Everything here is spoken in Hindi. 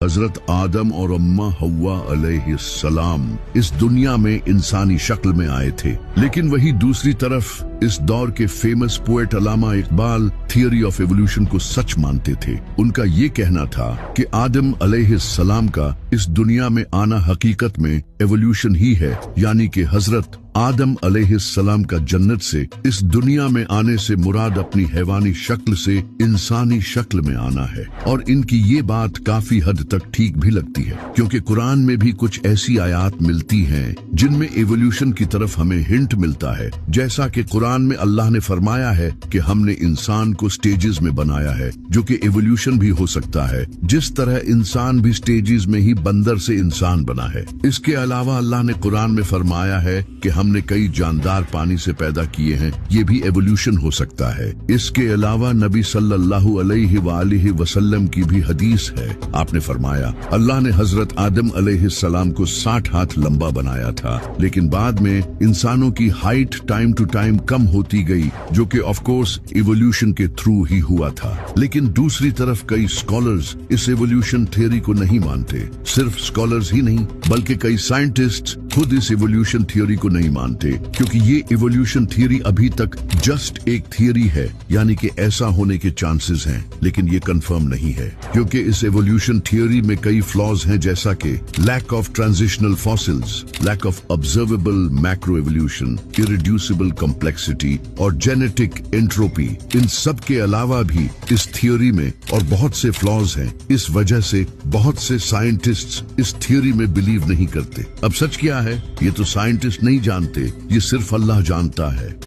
हजरत आदम और अम्मा हव्वा अलैहिस्सलाम इस दुनिया में इंसानी शक्ल में आए थे, लेकिन वही दूसरी तरफ इस दौर के famous poet Allama Iqbal theory of evolution को सच मानते थे। उनका ये कहना था कि आदम अलैहिस्सलाम का इस दुनिया में आना हकीकत में एवोल्यूशन ही है, यानी कि हजरत आदम अलैहिस्सलाम का जन्नत से इस दुनिया में आने से मुराद अपनी हैवानी शक्ल से इंसानी शक्ल में आना है। और इनकी ये बात काफी हद तक ठीक भी लगती है, क्योंकि कुरान में भी कुछ ऐसी आयात मिलती हैं जिनमें एवोल्यूशन की तरफ हमें हिंट मिलता है। जैसा कि कुरान में अल्लाह ने फरमाया है कि हमने इंसान को स्टेजेस में बनाया है, जो कि एवोल्यूशन भी हो सकता है, जिस तरह इंसान भी स्टेजेस में ही बंदर से इंसान बना है। इसके अलावा अल्लाह ने कुरान में फरमाया है कि हमने कई जानदार पानी से पैदा किए हैं, ये भी एवोल्यूशन हो सकता है। इसके अलावा नबी सल्लल्लाहु अलैहि वसल्लम की भी हदीस है। आपने फरमाया अल्लाह ने हजरत आदम अलैहिस्सलाम को 60 हाथ लंबा बनाया था, लेकिन बाद में इंसानों की हाइट टाइम टू टाइम कम होती गई, जो कि ऑफ कोर्स इवोल्यूशन के थ्रू ही हुआ था। लेकिन दूसरी तरफ कई स्कॉलर्स इस एवोल्यूशन थियरी को नहीं मानते। सिर्फ स्कॉलर्स ही नहीं, बल्कि कई साइंटिस्ट खुद इस एवोल्यूशन थियरी को नहीं मानते, क्योंकि ये एवोल्यूशन थियरी अभी तक जस्ट एक थियरी है, यानी कि ऐसा होने के चांसेस हैं, लेकिन ये कंफर्म नहीं है, क्योंकि इस एवोल्यूशन थियरी में कई फ्लॉज हैं, जैसा कि lack of transitional fossils, lack of observable macro evolution, irreducible complexity और जेनेटिक एंट्रोपी। इन सब के अलावा भी इस थियरी में और बहुत से फ्लॉज हैं। इस वजह से बहुत से साइंटिस्ट्स इस थियरी में बिलीव नहीं करते। अब सच क्या है, ये तो साइंटिस्ट नहीं जानते, ये सिर्फ अल्लाह जानता है।